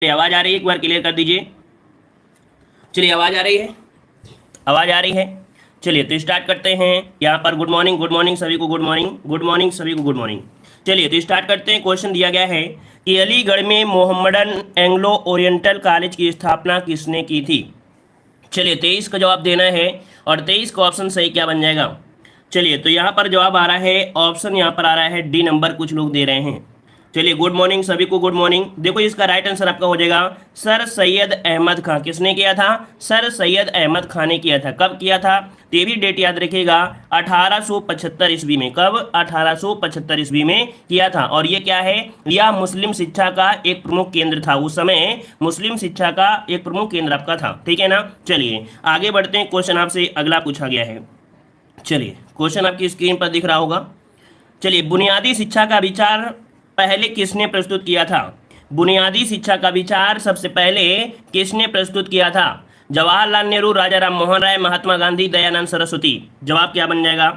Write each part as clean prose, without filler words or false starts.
आवाज आ रही है? एक बार क्लियर कर दीजिए। चलिए, आवाज आ रही है? आवाज आ रही है? चलिए तो स्टार्ट करते हैं। यहाँ पर गुड मॉर्निंग सभी को, गुड मॉर्निंग, गुड मॉर्निंग सभी को, गुड मॉर्निंग। चलिए तो स्टार्ट करते हैं। क्वेश्चन दिया गया है कि अलीगढ़ में मोहम्मडन एंग्लो ओरिएंटल कॉलेज की स्थापना किसने की थी? चलिए 23 का जवाब देना है और 23 का ऑप्शन सही क्या बन जाएगा? चलिए तो यहाँ पर जवाब आ रहा है, ऑप्शन यहाँ पर आ रहा है डी नंबर, कुछ लोग दे रहे हैं। चलिए गुड मॉर्निंग सभी को, गुड मॉर्निंग। देखो इसका राइट आंसर आपका हो जाएगा सर सैयद अहमद खां। किसने किया था? सर सैयद अहमद खां ने किया था। कब किया था? तो ये भी डेट याद रखिएगा, 1875 ईस्वी में। कब? 1875 ईस्वी में किया था। और ये क्या है? यह मुस्लिम शिक्षा का एक प्रमुख केंद्र था। उस समय मुस्लिम शिक्षा का एक प्रमुख केंद्र आपका था। ठीक है ना? चलिए आगे बढ़ते हैं। क्वेश्चन आपसे अगला पूछा गया है। चलिए क्वेश्चन आपकी स्क्रीन पर दिख रहा होगा। चलिए, बुनियादी शिक्षा का विचार पहले किसने प्रस्तुत किया था? बुनियादी शिक्षा का विचार सबसे पहले किसने प्रस्तुत किया था? जवाहरलाल नेहरू, राजा राम मोहन राय, महात्मा गांधी, दयानंद सरस्वती। जवाब क्या बन जाएगा?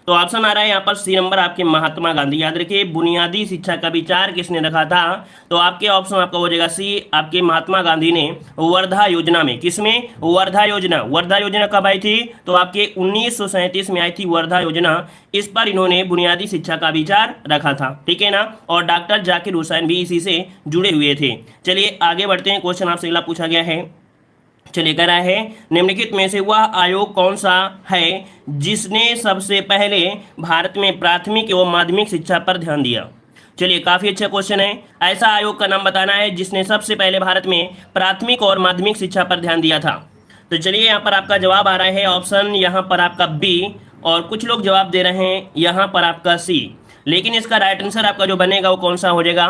तो ऑप्शन आ रहा है यहाँ पर सी नंबर आपके महात्मा गांधी। याद रखिए, बुनियादी शिक्षा का विचार किसने रखा था? तो आपके ऑप्शन आपका हो जाएगा सी, आपके महात्मा गांधी ने वर्धा योजना में। किसमें? वर्धा योजना। वर्धा योजना कब आई थी? तो आपके 1937 में आई थी वर्धा योजना। इस पर इन्होंने बुनियादी शिक्षा का विचार रखा था। ठीक है ना? और डॉक्टर जाकिर हुसैन भी इसी से जुड़े हुए थे। चलिए आगे बढ़ते हैं। क्वेश्चन आपसे अगला पूछा गया है। चलिए कह रहा है, निम्नलिखित में से वह आयोग कौन सा है जिसने सबसे पहले भारत में प्राथमिक एवं माध्यमिक शिक्षा पर ध्यान दिया? चलिए काफी अच्छा क्वेश्चन है। ऐसा आयोग का नाम बताना है जिसने सबसे पहले भारत में प्राथमिक और माध्यमिक शिक्षा पर ध्यान दिया था। तो चलिए यहाँ पर आपका जवाब आ रहा है, ऑप्शन यहाँ पर आपका बी, और कुछ लोग जवाब दे रहे हैं यहाँ पर आपका सी। लेकिन इसका राइट आंसर आपका जो बनेगा वो कौन सा हो जाएगा?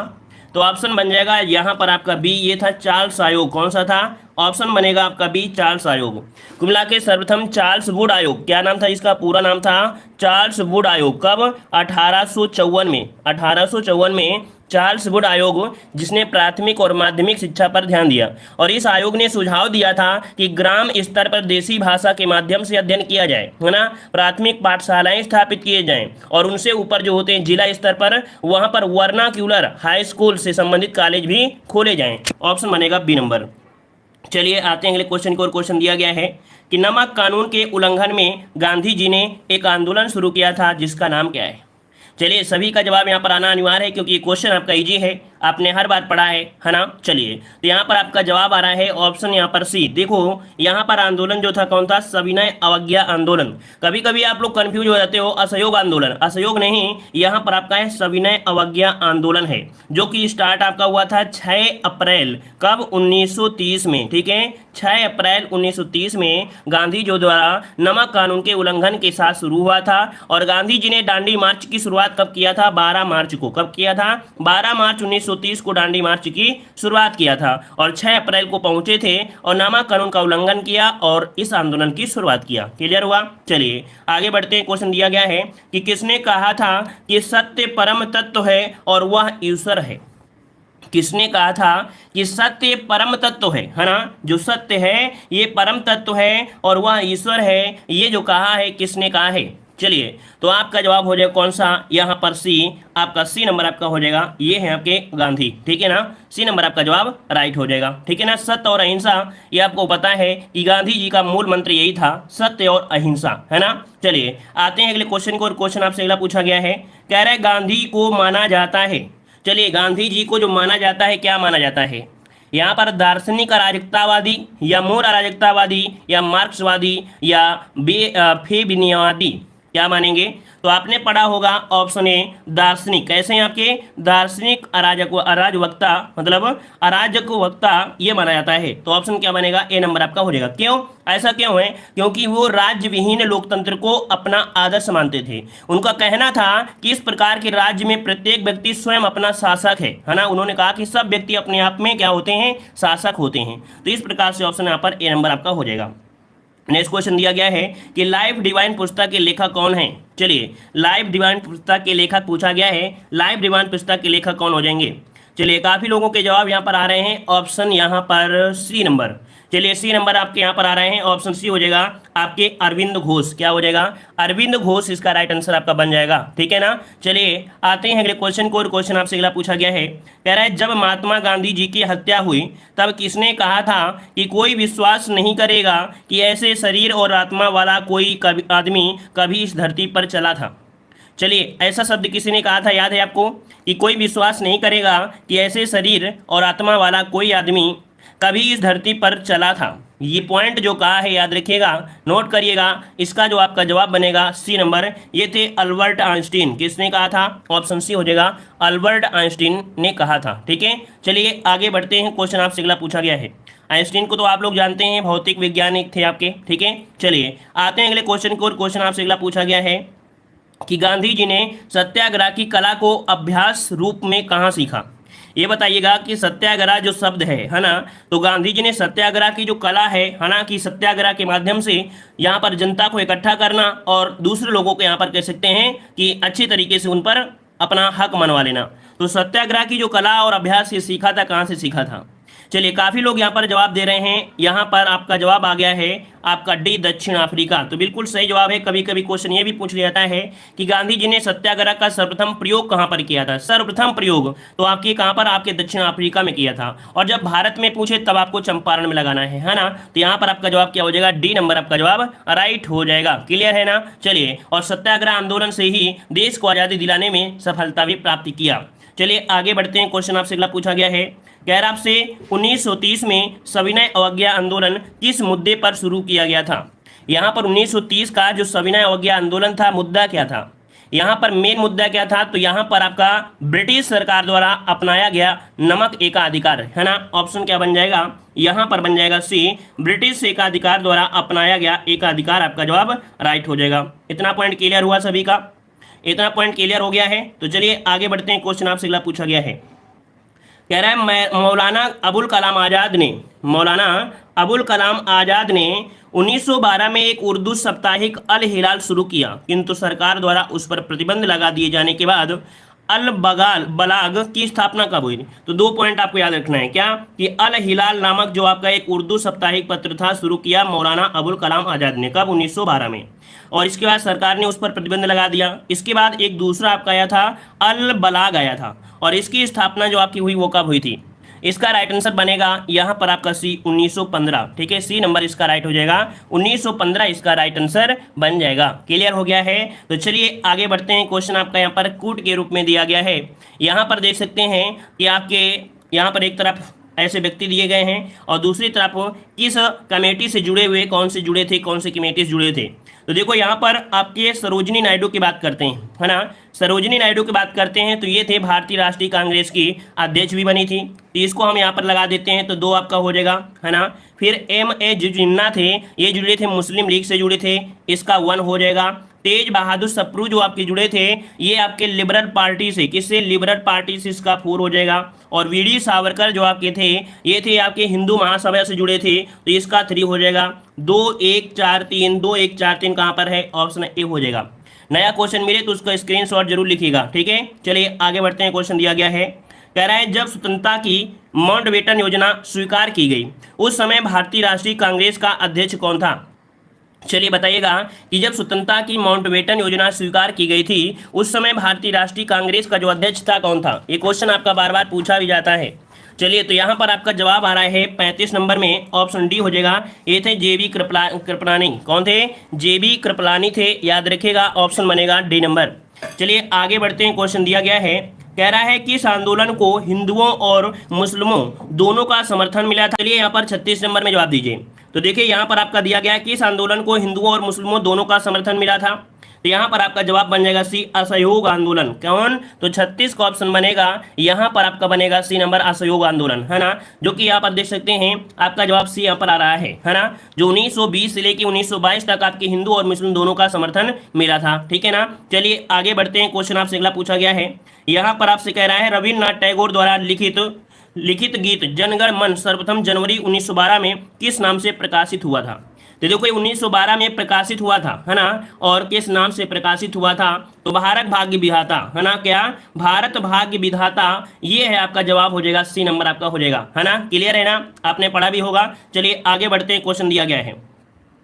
तो ऑप्शन बन जाएगा यहाँ पर आपका बी। ये था चार्ल्स आयोग। कौन सा था? ऑप्शन बनेगा आपका बी, चार्ल्स आयोग। कुल मिला के सर्वप्रथम चार्ल्स वुड आयोग, क्या नाम था इसका? पूरा नाम था चार्ल्स वुड आयोग। कब? 1854 में। 1854 में चार्ल्स वुड आयोग, जिसने प्राथमिक और माध्यमिक शिक्षा पर ध्यान दिया। और इस आयोग ने सुझाव दिया था कि ग्राम स्तर पर देसी भाषा के माध्यम से अध्ययन किया जाए, है ना? प्राथमिक पाठशालाएं स्थापित किए जाएं और उनसे ऊपर जो होते हैं जिला स्तर पर, वहां पर वर्नाक्यूलर हाई स्कूल से संबंधित कॉलेज भी खोले जाएं। ऑप्शन बनेगा बी नंबर। चलिए आते हैं अगले क्वेश्चन को। और क्वेश्चन दिया गया है कि नमक कानून के उल्लंघन में गांधी जी ने एक आंदोलन शुरू किया था जिसका नाम क्या है? चलिए सभी का जवाब यहाँ पर आना अनिवार्य है क्योंकि ये क्वेश्चन आपका इजी है, आपने हर बार पढ़ा है ना? चलिए तो यहाँ पर आपका जवाब आ रहा है ऑप्शन यहाँ पर सी। देखो यहाँ पर आंदोलन जो था कौन था? सविनय अवज्ञा आंदोलन। कभी कभी आप लोग कंफ्यूज हो जाते हो, असहयोग आंदोलन। असहयोग नहीं, यहाँ पर आपका है सविनय अवज्ञा आंदोलन है, जो कि स्टार्ट आपका हुआ था 6 अप्रैल। कब? 1930 में। ठीक है, 6 अप्रैल 1930 में गांधी जी द्वारा नमक कानून के उल्लंघन के साथ शुरू हुआ था। और गांधी जी ने दांडी मार्च की शुरुआत कब किया था? 12 मार्च को। कब किया था? 12 मार्च 1930 को दांडी मार्च की शुरुआत किया था और 6 अप्रैल को पहुंचे थे और नमक कानून का उल्लंघन किया और इस आंदोलन की शुरुआत किया। क्लियर हुआ? चलिए आगे बढ़ते हैं। क्वेश्चन दिया गया है कि किसने कहा था कि सत्य परम तत्व है और वह ईश्वर है? किसने कहा था कि सत्य परम तत्व है ना? जो सत्य है ये परम तत्व है और वह ईश्वर है। ये जो कहा है, किसने कहा है? चलिए तो आपका जवाब हो जाएगा कौन सा? यहाँ पर सी। आपका सी नंबर आपका हो जाएगा, ये है आपके गांधी। ठीक है ना? सी नंबर आपका जवाब राइट हो जाएगा। ठीक है ना? सत्य और अहिंसा, ये आपको पता है कि गांधी जी का मूल मंत्र यही था, सत्य और अहिंसा, है ना? चलिए आते हैं अगले क्वेश्चन को। और क्वेश्चन आपसे अगला पूछा गया है, कह रहे गांधी को माना जाता है। चलिए गांधी जी को जो माना जाता है, क्या माना जाता है? यहाँ पर दार्शनिक अराजकतावादी या मूल अराजकतावादी या मार्क्सवादी या फेबिनियावादी, क्या मानेंगे? तो आपने पढ़ा होगा ऑप्शन ए दार्शनिक। कैसे हैं आपके? दार्शनिक अराजकता, मतलब अराजकता ये माना जाता है। तो ऑप्शन क्या बनेगा? ए नंबर आपका हो जाएगा। क्यों? ऐसा क्यों है? क्योंकि वो राज्य विहीन लोकतंत्र को अपना आदर्श मानते थे। उनका कहना था कि इस प्रकार के राज्य में प्रत्येक व्यक्ति स्वयं अपना शासक है ना? उन्होंने कहा कि सब व्यक्ति अपने आप में क्या होते हैं? शासक होते हैं। तो इस प्रकार से ऑप्शन यहाँ पर ए नंबर आपका हो जाएगा। नेक्स्ट क्वेश्चन दिया गया है कि लाइफ डिवाइन पुस्तक के लेखक कौन है? चलिए लाइफ डिवाइन पुस्तक के लेखक पूछा गया है, लाइफ डिवाइन पुस्तक के लेखक कौन हो जाएंगे? चलिए काफी लोगों के जवाब यहाँ पर आ रहे हैं, ऑप्शन यहाँ पर सी नंबर। चलिए सी नंबर आपके यहाँ पर आ रहे हैं, ऑप्शन सी हो जाएगा आपके अरविंद घोष। क्या हो जाएगा? अरविंद घोष इसका राइट आंसर आपका बन जाएगा, ठीक है ना। चलिए आते हैं अगले क्वेश्चन को, और क्वेश्चन आपसे अगला पूछा गया है, कह रहा है जब महात्मा गांधी जी की हत्या हुई तब किसने कहा था कि कोई विश्वास नहीं करेगा कि ऐसे शरीर और आत्मा वाला कोई आदमी कभी इस धरती पर चला था। चलिए ऐसा शब्द किसी ने कहा था, याद है आपको, कि कोई विश्वास नहीं करेगा कि ऐसे शरीर और आत्मा वाला कोई आदमी कभी इस धरती पर चला था। ये पॉइंट जो कहा है याद रखिएगा, नोट करिएगा। इसका जो आपका जवाब बनेगा सी नंबर, ये थे अल्बर्ट आइंस्टीन। किसने कहा था? ऑप्शन सी हो जाएगा, अल्बर्ट आइंस्टीन ने कहा था, ठीक है। चलिए आगे बढ़ते हैं, क्वेश्चन आपसे अगला पूछा गया है। आइंस्टीन को तो आप लोग जानते हैं, भौतिक वैज्ञानिक थे आपके, ठीक है। चलिए आते हैं अगले क्वेश्चन को, और क्वेश्चन आपसे अगला पूछा गया है कि गांधी जी ने सत्याग्रह की कला को अभ्यास रूप में कहाँ सीखा। ये बताइएगा कि सत्याग्रह जो शब्द है ना, तो गांधी जी ने सत्याग्रह की जो कला है ना, कि सत्याग्रह के माध्यम से यहाँ पर जनता को इकट्ठा करना और दूसरे लोगों को यहाँ पर कह सकते हैं कि अच्छे तरीके से उन पर अपना हक मनवा लेना। तो सत्याग्रह की जो कला और अभ्यास ये सीखा था, कहाँ से सीखा था? चलिए काफी लोग यहाँ पर जवाब दे रहे हैं। यहाँ पर आपका जवाब आ गया है आपका डी, दक्षिण अफ्रीका। तो बिल्कुल सही जवाब है। कभी कभी क्वेश्चन ये भी पूछ लिया जाता है कि गांधी जी ने सत्याग्रह का सर्वप्रथम प्रयोग कहाँ पर किया था। सर्वप्रथम प्रयोग तो आपके कहाँ पर? आपके दक्षिण अफ्रीका में किया था। और जब भारत में पूछे तब आपको चंपारण में लगाना है ना। तो यहाँ पर आपका जवाब क्या हो जाएगा? डी नंबर आपका जवाब राइट हो जाएगा। क्लियर है ना। चलिए, और सत्याग्रह आंदोलन से ही देश को आज़ादी दिलाने में सफलता भी प्राप्त किया। चलिए आगे बढ़ते हैं, क्वेश्चन आपसे अगला पूछा गया है, कह रहा आपसे 1930 में सविनय अवज्ञा आंदोलन किस मुद्दे पर शुरू किया गया था। यहाँ पर 1930 का जो सविनय अवज्ञा आंदोलन था, मुद्दा क्या था? यहाँ पर मेन मुद्दा क्या था? तो यहाँ पर आपका ब्रिटिश सरकार द्वारा अपनाया गया नमक एकाधिकार है ना। ऑप्शन क्या बन जाएगा? यहाँ पर बन जाएगा सी, ब्रिटिश एकाधिकार द्वारा अपनाया गया एकाधिकार। आपका जवाब राइट हो जाएगा। इतना पॉइंट क्लियर हुआ सभी का? इतना पॉइंट क्लियर हो गया है। तो चलिए आगे बढ़ते हैं, क्वेश्चन आपसे अगला पूछा गया है, कह रहा है मौलाना अबुल कलाम आज़ाद ने 1912 में एक उर्दू साप्ताहिक अल हिलाल शुरू किया, किंतु सरकार द्वारा उस पर प्रतिबंध लगा दिए जाने के बाद अल बलाग की स्थापना कब हुई? तो 2 पॉइंट आपको याद रखना है। क्या? कि अल हिलाल नामक जो आपका एक उर्दू साप्ताहिक पत्र था, शुरू किया मौलाना अबुल कलाम आज़ाद ने। कब? 1912 में। और इसके बाद सरकार ने उस पर प्रतिबंध लगा दिया। इसके बाद एक दूसरा आपका आया था, अल बलाग आया था, और इसकी स्थापना जो आपकी हुई वो कब हुई थी? इसका राइट आंसर बनेगा यहाँ पर आपका सी, 1915। ठीक है, सी नंबर इसका राइट हो जाएगा, 1915 इसका राइट आंसर बन जाएगा। क्लियर हो गया है। तो चलिए आगे बढ़ते हैं। क्वेश्चन आपका यहाँ पर कूट के रूप में दिया गया है। यहाँ पर देख सकते हैं कि आपके यहाँ पर एक तरफ ऐसे व्यक्ति दिए गए हैं और दूसरी तरफ किस कमेटी से जुड़े हुए, कौन से जुड़े थे, कौन से कमेटी से जुड़े थे। तो देखो यहाँ पर आपके सरोजिनी नायडू की बात करते हैं, है ना। सरोजिनी नायडू की बात करते हैं तो ये थे भारतीय राष्ट्रीय कांग्रेस की अध्यक्ष भी बनी थी, तो इसको हम यहाँ पर लगा देते हैं, तो 2 आपका हो जाएगा, है ना। फिर M.A. जिन्ना थे, ये जुड़े थे मुस्लिम लीग से जुड़े थे, इसका 1 हो जाएगा। तेज बहादुर सप्रू जो आपके जुड़े थे, ये आपके लिबरल पार्टी से, किससे? लिबरल पार्टी से, इसका 4 हो जाएगा। और वी.डी. सावरकर जो आपके थे, ये थे आपके हिंदू महासभा से जुड़े थे, तो इसका 3 हो जाएगा। 2 1 4 3, 2 1 4 3 कहाँ पर है? ऑप्शन ए हो जाएगा। नया क्वेश्चन मिले तो उसका स्क्रीनशॉट जरूर लिखिएगा, ठीक है। चलिए आगे बढ़ते हैं। क्वेश्चन दिया गया है, कह रहा है जब स्वतंत्रता की माउंटबेटन योजना स्वीकार की गई उस समय भारतीय राष्ट्रीय कांग्रेस का अध्यक्ष कौन था? चलिए बताइएगा कि जब स्वतंत्रता की माउंटबेटन योजना स्वीकार की गई थी उस समय भारतीय राष्ट्रीय कांग्रेस का जो अध्यक्ष था कौन था? ये क्वेश्चन आपका बार बार पूछा भी जाता है। चलिए तो यहाँ पर आपका जवाब आ रहा है 35 नंबर में, ऑप्शन डी हो जाएगा। ये थे जे.बी. कृपलानी। कौन थे? जे.बी. कृपलानी थे, याद रखिएगा। ऑप्शन बनेगा डी नंबर। चलिए आगे बढ़ते हैं। क्वेश्चन दिया गया है, कह रहा है कि इस आंदोलन को हिंदुओं और मुस्लिमों दोनों का समर्थन मिला था। चलिए यहाँ पर 36 नंबर में जवाब दीजिए। तो देखिए यहाँ पर आपका दिया गया है कि इस आंदोलन को हिंदुओं और मुस्लिमों दोनों का समर्थन मिला था, तो यहाँ पर आपका जवाब बन जाएगा सी, असहयोग आंदोलन। कौन? तो 36 का ऑप्शन बनेगा, यहाँ पर आपका बनेगा सी नंबर, असहयोग आंदोलन, है ना। जो कि यहाँ पर देख सकते हैं आपका जवाब सी यहाँ पर आ रहा है ना। जो 1920 से लेकर 1922 तक आपके हिंदू और मुस्लिम दोनों का समर्थन मिला था, ठीक है ना। चलिए आगे बढ़ते हैं। क्वेश्चन आपसे अगला पूछा गया है, यहाँ पर आपसे कह रहा है रविन्द्रनाथ टैगोर द्वारा लिखित गीत जनगण मन सर्वप्रथम जनवरी 1912 में किस नाम से प्रकाशित हुआ था? तो देखो 1912 में प्रकाशित हुआ था, है ना, और किस नाम से प्रकाशित हुआ था? तो भारत भाग्य विधाता, है ना, क्या? भारत भाग्य विधाता, ये है आपका जवाब हो जाएगा, सी नंबर आपका हो जाएगा, है ना। क्लियर है ना, आपने पढ़ा भी होगा। चलिए आगे बढ़ते हैं, क्वेश्चन दिया गया है,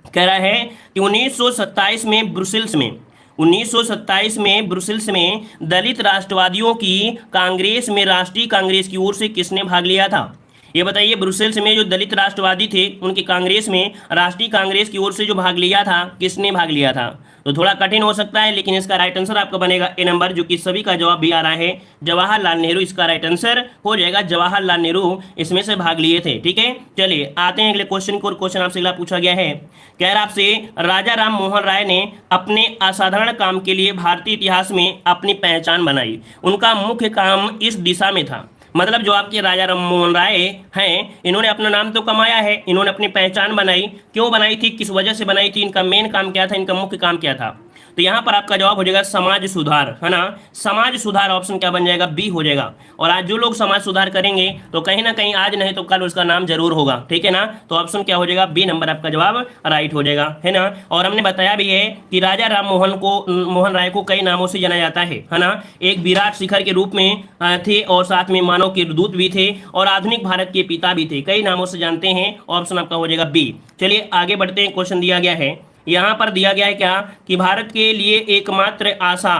कह रहा है कि 1927 में ब्रुसेल्स में 1927 में ब्रुसेल्स में दलित राष्ट्रवादियों की कांग्रेस में राष्ट्रीय कांग्रेस की ओर से किसने भाग लिया था? ये बताइए, ब्रुसेल्स में जो दलित राष्ट्रवादी थे उनकी कांग्रेस में राष्ट्रीय कांग्रेस की ओर से जो भाग लिया था, किसने भाग लिया था? तो थोड़ा कठिन हो सकता है, लेकिन इसका राइट आंसर आपका बनेगा ए नंबर, जो कि सभी का जवाब भी आ रहा है, जवाहरलाल नेहरू इसका राइट आंसर हो जाएगा। जवाहरलाल नेहरू इसमें से भाग लिए थे। ठीक है, चलिए आते हैं अगले क्वेश्चन को। क्वेश्चन आपसे अगला पूछा गया है, कह रहा आपसे, राजा राम मोहन राय ने अपने असाधारण काम के लिए भारतीय इतिहास में अपनी पहचान बनाई। उनका मुख्य काम इस दिशा में था। मतलब जो आपके राजा राम मोहन राय हैं, इन्होंने अपना नाम तो कमाया है, इन्होंने अपनी पहचान बनाई। क्यों बनाई थी, किस वजह से बनाई थी, इनका मेन काम क्या था, इनका मुख्य काम क्या था? तो यहाँ पर आपका जवाब हो जाएगा समाज सुधार, है ना। समाज सुधार ऑप्शन क्या बन जाएगा? बी हो जाएगा। और आज जो लोग समाज सुधार करेंगे तो कहीं ना कहीं आज नहीं तो कल उसका नाम जरूर होगा। ठीक है ना, तो ऑप्शन क्या हो जाएगा? बी नंबर आपका जवाब राइट हो जाएगा, है ना। और हमने बताया भी है कि राजा राम मोहन राय को कई नामों से जाना जाता है ना। एक विराट शिखर के रूप में थे, और साथ में मानव के दूत भी थे, और आधुनिक भारत के पिता भी थे। कई नामों से जानते हैं, ऑप्शन आपका हो जाएगा बी। चलिए आगे बढ़ते हैं, क्वेश्चन दिया गया है, यहां पर दिया गया है क्या, कि भारत के लिए एकमात्र आशा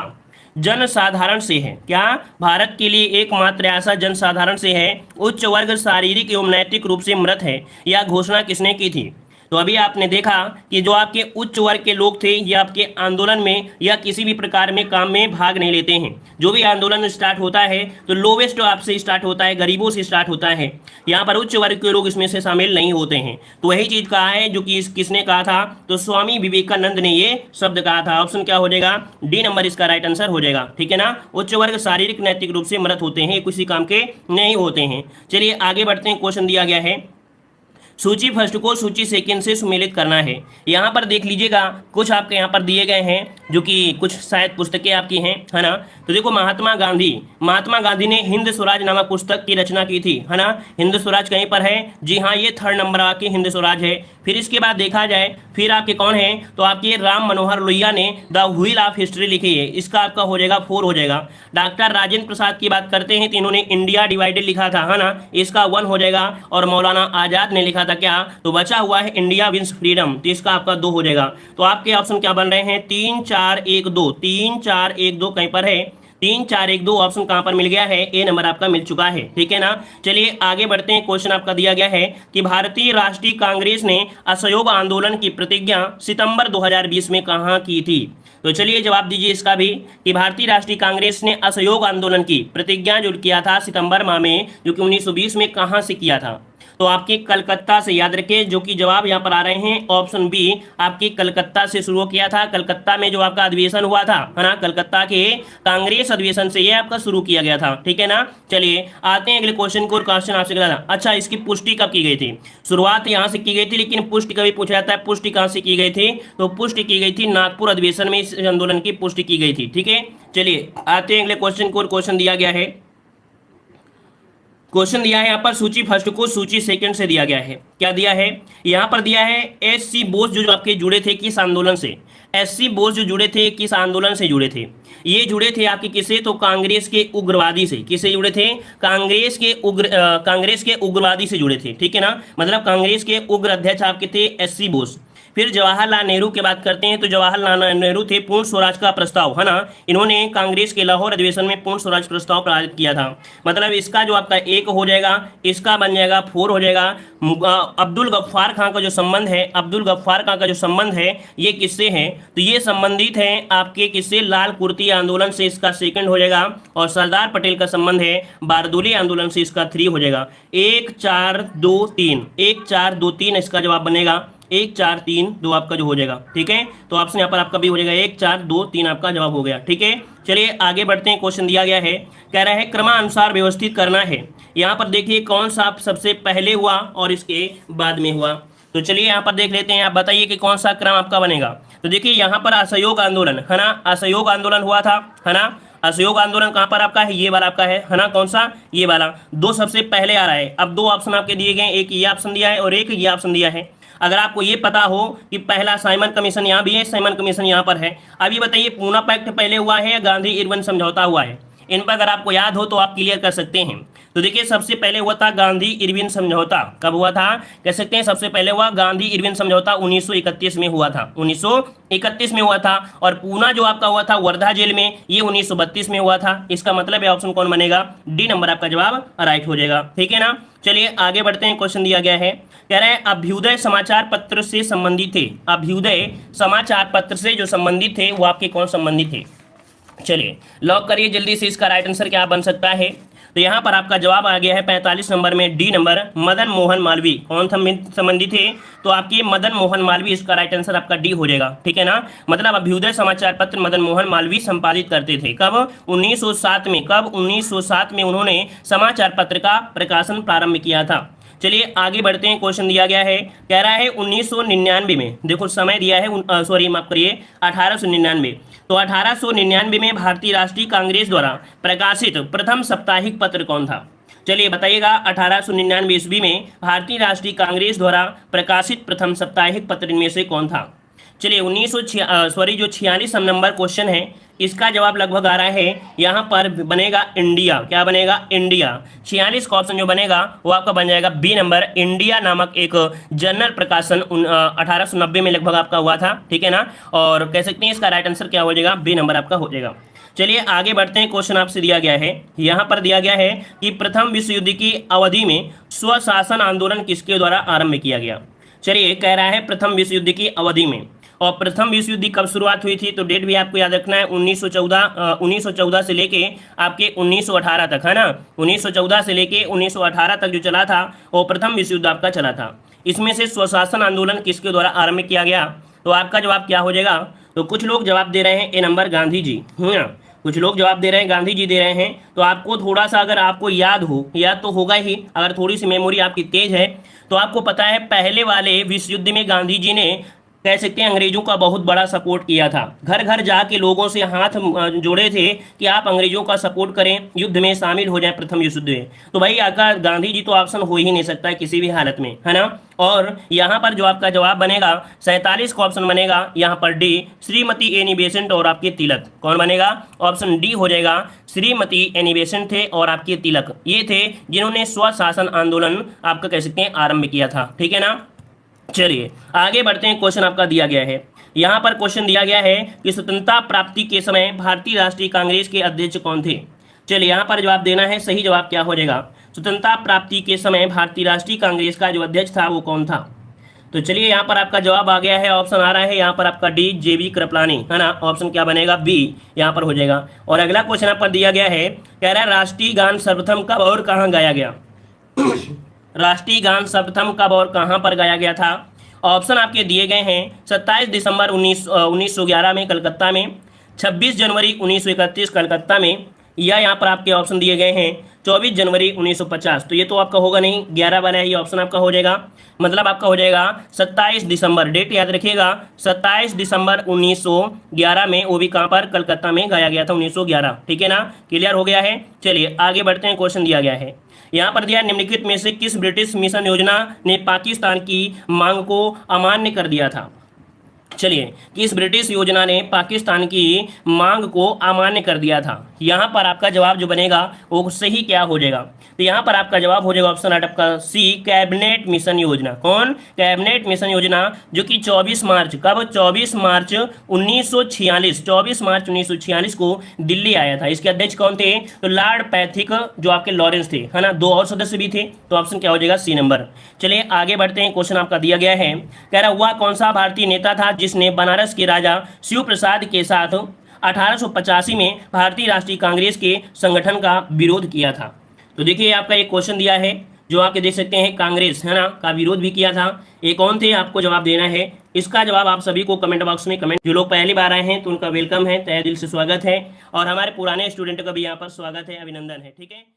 जनसाधारण से है। क्या? भारत के लिए एकमात्र आशा जनसाधारण से है। उच्च वर्ग शारीरिक एवं नैतिक रूप से मृत है, यह घोषणा किसने की थी? तो अभी आपने देखा कि जो आपके उच्च वर्ग के लोग थे, ये आपके आंदोलन में या किसी भी प्रकार में काम में भाग नहीं लेते हैं। जो भी आंदोलन स्टार्ट होता है तो लोवेस्ट आपसे स्टार्ट होता है, गरीबों से स्टार्ट होता है। यहाँ पर उच्च वर्ग के लोग इसमें से शामिल नहीं होते हैं। तो वही चीज कहा है जो कि किसने कहा था? तो स्वामी विवेकानंद ने ये शब्द कहा था। ऑप्शन क्या हो जाएगा? डी नंबर इसका राइट आंसर हो जाएगा। ठीक है ना, उच्च वर्ग शारीरिक नैतिक रूप से मृत होते हैं, किसी काम के नहीं होते हैं। चलिए आगे बढ़ते हैं, क्वेश्चन दिया गया है, सूची फर्स्ट को सूची सेकंड से सुमेलित करना है। यहाँ पर देख लीजिएगा, कुछ आपके यहाँ पर दिए गए हैं जो कि कुछ शायद पुस्तकें आपकी हैं, है ना। तो देखो, महात्मा गांधी ने हिंद स्वराज नामक पुस्तक की रचना की थी, है ना। हिंद स्वराज कहीं पर है? जी हाँ, ये 3rd नंबर आपकी हिंद स्वराज है। फिर इसके बाद देखा जाए, फिर आपके कौन है? तो आपके राम मनोहर लोहिया ने द व्हील ऑफ हिस्ट्री लिखी है, इसका आपका हो जाएगा 4 हो जाएगा। डॉक्टर राजेंद्र प्रसाद की बात करते हैं तो इन्होंने इंडिया डिवाइडेड लिखा था, है ना, इसका 1 हो जाएगा। और मौलाना आजाद ने लिखा था क्या? तो बचा हुआ है इंडिया विंस फ्रीडम, तो इसका आपका 2 हो जाएगा। तो आपके ऑप्शन क्या बन रहे हैं? 3 4 1 2, 3 4 1 2 कहीं पर है? 3 4 1 2 ऑप्शन कहां पर मिल गया है? ए नंबर आपका मिल चुका है। ठीक है ना, चलिए आगे बढ़ते हैं। क्वेश्चन आपका दिया गया है कि भारतीय राष्ट्रीय कांग्रेस ने असहयोग आंदोलन की प्रतिज्ञा सितंबर 2020 में कहां की थी? तो चलिए जवाब दीजिए इसका भी, कि भारतीय राष्ट्रीय कांग्रेस ने असहयोग आंदोलन की प्रतिज्ञा जो किया था सितंबर माह में, जो कि 1920 में, कहां से किया था? तो आपके कलकत्ता से, याद रखिए, जो कि जवाब यहाँ पर आ रहे हैं ऑप्शन बी, आपकी कलकत्ता से शुरू किया था। कलकत्ता में जो आपका अधिवेशन हुआ था, है ना, कलकत्ता के कांग्रेस अधिवेशन से ये आपका शुरू किया गया था। ठीक है ना, चलिए आते हैं अगले क्वेश्चन को। क्वेश्चन आपसे क्या था? अच्छा, इसकी पुष्टि कब की गई थी? शुरुआत यहाँ से की गई थी, लेकिन पुष्टि कभी पूछा जाता है, पुष्टि कहाँ से की गई थी? तो पुष्टि की गई थी नागपुर अधिवेशन में, इस आंदोलन की पुष्टि की गई थी। ठीक है, चलिए आते हैं अगले क्वेश्चन को। क्वेश्चन दिया गया है, क्वेश्चन दिया है यहाँ पर, सूची फर्स्ट को सूची सेकंड से दिया गया है। क्या दिया है? यहाँ पर दिया है एस.सी. बोस जो आपके जुड़े थे किस आंदोलन से? एस.सी. बोस जो जुड़े थे किस आंदोलन से जुड़े थे? ये जुड़े थे आपके किसे? तो कांग्रेस के उग्रवादी से। किससे जुड़े थे? कांग्रेस के उग्रवादी से जुड़े थे। ठीक है ना, मतलब कांग्रेस के उग्र अध्यक्ष आपके थे एस.सी. बोस। फिर जवाहरलाल नेहरू की बात करते हैं, तो जवाहरलाल नेहरू थे पूर्ण स्वराज का प्रस्ताव, है ना। इन्होंने कांग्रेस के लाहौर अधिवेशन में पूर्ण स्वराज प्रस्ताव पारित किया था। मतलब इसका जो आपका 1 हो जाएगा, इसका बन जाएगा 4 हो जाएगा। अब्दुल गफ्फार खां का जो संबंध है, अब्दुल गफ्फार खां का जो संबंध है, ये किससे है? तो ये संबंधित है आपके किससे? लाल कुर्ती आंदोलन से, इसका 2nd हो जाएगा। और सरदार पटेल का संबंध है बारदोली आंदोलन से, इसका 3 हो जाएगा। 1 4 2 3, 1 4 2 3 इसका जवाब बनेगा। 1 4 3 2 आपका जो हो जाएगा। ठीक है, तो ऑप्शन यहाँ पर आपका भी हो जाएगा, 1 4 2 3 आपका जवाब हो गया। ठीक है, चलिए आगे बढ़ते हैं। क्वेश्चन दिया गया है, कह रहा है क्रमानुसार व्यवस्थित करना है। यहाँ पर देखिए कौन सा सबसे पहले हुआ और इसके बाद में हुआ। तो चलिए यहाँ पर देख लेते हैं, आप बताइए कि कौन सा क्रम आपका बनेगा। तो देखिए यहाँ पर असहयोग आंदोलन, है ना, असहयोग आंदोलन हुआ था, है ना। असहयोग आंदोलन कहाँ पर आपका है? ये वाला आपका है ना, कौन सा? ये वाला। 2 सबसे पहले आ रहा है। अब 2 ऑप्शन आपके दिए गए, एक ये ऑप्शन दिया है और एक ये ऑप्शन दिया है। अगर आपको ये पता हो कि पहला साइमन कमीशन यहाँ भी है, साइमन कमीशन यहाँ पर है। अब ये बताइए पूना पैक्ट पहले हुआ है या गांधी इरविन समझौता हुआ है? इन पर अगर आपको याद हो तो आप क्लियर कर सकते हैं। तो देखिए सबसे पहले हुआ था गांधी इरविन समझौता। कब हुआ था? कह सकते हैं सबसे पहले हुआ गांधी इरविन समझौता 1931 में हुआ था, 1931 में हुआ था। और पूना जो आपका हुआ था वर्धा जेल में, ये 1932 में हुआ था। इसका मतलब है ऑप्शन कौन बनेगा? डी नंबर आपका जवाब राइट हो जाएगा। ठीक है ना। चलिए आगे बढ़ते हैं। क्वेश्चन दिया गया है, कह रहे हैं अभ्युदय समाचार पत्र से संबंधित थे। अभ्युदय समाचार पत्र से जो संबंधित थे वो आपके कौन संबंधित थे? चलिए लॉक करिए जल्दी से, इसका राइट आंसर क्या बन सकता है? तो यहाँ पर आपका जवाब आ गया है 45 नंबर में, डी नंबर मदन मोहन मालवीय। कौन संबंधित थे? तो आपके मदन मोहन मालवीय, इसका राइट आंसर आपका डी हो जाएगा। ठीक है ना। मतलब अभ्युदय समाचार पत्र मदन मोहन मालवीय संपादित करते थे। कब? 1907 में। कब? 1907 में उन्होंने समाचार पत्र का प्रकाशन प्रारंभ किया था। चलिए आगे बढ़ते हैं। क्वेश्चन दिया गया है, कह रहा है 1999 में, देखो समय दिया है, सॉरी माफ करिए 1899। तो 1899 में भारतीय राष्ट्रीय कांग्रेस द्वारा प्रकाशित प्रथम साप्ताहिक पत्र कौन था? चलिए बताइएगा 1899 ईस्वी में भारतीय राष्ट्रीय कांग्रेस द्वारा प्रकाशित प्रथम साप्ताहिक पत्र इनमें से कौन था? चलिए 46 नंबर क्वेश्चन है, इसका जवाब लगभग आ रहा है यहाँ पर बनेगा इंडिया। क्या बनेगा? इंडिया। 46 का ऑप्शन जो बनेगा वो आपका बन जाएगा बी नंबर, इंडिया नामक एक जर्नल प्रकाशन 1890 में लगभग आपका हुआ था। ठीक है ना। और कह सकते हैं इसका राइट आंसर क्या हो जाएगा? बी नंबर आपका हो जाएगा। चलिए आगे बढ़ते हैं। क्वेश्चन आपसे दिया गया है, यहाँ पर दिया गया है कि प्रथम विश्व युद्ध की अवधि में स्वशासन आंदोलन किसके द्वारा आरंभ किया गया? चलिए कह रहा है प्रथम विश्व युद्ध की अवधि में, और प्रथम विश्व युद्ध कब शुरुआत हुई थी? तो डेट भी आपको याद रखना है, 1914 से लेके आपके 1918 तक, है ना। 1914 से लेके 1918 तक जो चला था वो प्रथम विश्व युद्ध आपका चला था। इसमें से स्वशासन आंदोलन किसके द्वारा आरंभ किया गया? तो आपका जवाब क्या हो जाएगा? तो कुछ लोग जवाब दे रहे हैं ए नंबर गांधी जी, है ना। कुछ लोग जवाब दे रहे हैं गांधी जी दे रहे हैं। तो आपको थोड़ा सा अगर आपको याद हो, याद तो होगा ही, अगर थोड़ी सी मेमोरी आपकी तेज है तो आपको पता है पहले वाले विश्व युद्ध में गांधी जी ने कह सकते हैं अंग्रेजों का बहुत बड़ा सपोर्ट किया था। घर घर जाके लोगों से हाथ जोड़े थे कि आप अंग्रेजों का सपोर्ट करें, युद्ध में शामिल हो जाएं प्रथम विश्व युद्ध में। तो भाई आकर गांधी जी तो ऑप्शन हो ही नहीं सकता है किसी भी हालत में, है ना। और यहाँ पर जो आपका जवाब बनेगा 47 का ऑप्शन बनेगा यहाँ पर डी, श्रीमती एनी बेसेंट और आपके तिलक। कौन बनेगा? ऑप्शन डी हो जाएगा, श्रीमती एनी बेसेंट थे और आपके तिलक, ये थे जिन्होंने स्वशासन आंदोलन आपका कह सकते हैं आरंभ किया था। ठीक है ना। चलिए आगे बढ़ते हैं। क्वेश्चन आपका दिया गया है, यहाँ पर क्वेश्चन दिया गया है कि स्वतंत्रता प्राप्ति के समय भारतीय राष्ट्रीय कांग्रेस के अध्यक्ष कौन थे? चलिए यहाँ पर जवाब देना है, सही जवाब क्या हो जाएगा? स्वतंत्रता प्राप्ति के समय भारतीय राष्ट्रीय कांग्रेस का जो अध्यक्ष था वो कौन था? तो चलिए यहाँ पर आपका जवाब आ गया है, ऑप्शन आ रहा है यहाँ पर आपका डी, JB कृपलानी, है ना। ऑप्शन क्या बनेगा? बी यहाँ पर हो जाएगा। और अगला क्वेश्चन आप पर दिया गया है, कह रहा है राष्ट्रीय गान सर्वप्रथम कब और कहाँ गाया गया? राष्ट्रीय गान सर्वप्रथम कब और कहां पर गाया गया था? ऑप्शन आपके दिए गए हैं 27 दिसंबर 1911 में कलकत्ता में, 26 जनवरी 1931 कलकत्ता में, या यहाँ पर आपके ऑप्शन दिए गए हैं 24 जनवरी 1950। तो ये तो आपका होगा नहीं, 11 वाला है, ये ऑप्शन आपका हो जाएगा। मतलब आपका हो जाएगा 27 दिसंबर, डेट याद रखिएगा, 27 दिसंबर 1911 में, वो भी कहाँ पर? कलकत्ता में गाया गया था 1911। ठीक है ना। क्लियर हो गया है। चलिए आगे बढ़ते हैं। क्वेश्चन दिया गया है, यहाँ पर दिया निम्नलिखित में से किस ब्रिटिश मिशन योजना ने पाकिस्तान की मांग को अमान्य कर दिया था? चलिए किस ब्रिटिश योजना ने पाकिस्तान की मांग को अमान्य कर दिया था? यहाँ पर आपका जवाब जो बनेगा वो सही क्या हो जाएगा? तो यहाँ पर आपका जवाब हो जाएगा ऑप्शन आपका सी, कैबिनेट मिशन योजना। कौन? कैबिनेट मिशन योजना, जो कि 24 मार्च, कब? 24 मार्च 1946, 24 मार्च 1946 को दिल्ली आया था। इसके अध्यक्ष कौन थे? तो लॉर्ड पैथिक, जो आपके लॉरेंस थे, है ना। 2 और सदस्य भी थे। तो ऑप्शन क्या हो जाएगा? C number. चलिए आगे बढ़ते हैं। क्वेश्चन आपका दिया गया है, कह रहा हुआ कौन सा भारतीय नेता था जिसने बनारस के राजा शिव प्रसाद के साथ 1885 में भारतीय राष्ट्रीय कांग्रेस के संगठन का विरोध किया था? तो देखिए आपका एक क्वेश्चन दिया है जो आपके देख सकते हैं, कांग्रेस, है ना, का विरोध भी किया था। ये कौन थे आपको जवाब देना है। इसका जवाब आप सभी को कमेंट बॉक्स में कमेंट, जो लोग पहली बार आए हैं तो उनका वेलकम है, तहे दिल से स्वागत है, और हमारे पुराने स्टूडेंट का भी यहाँ पर स्वागत है, अभिनंदन है। ठीक है।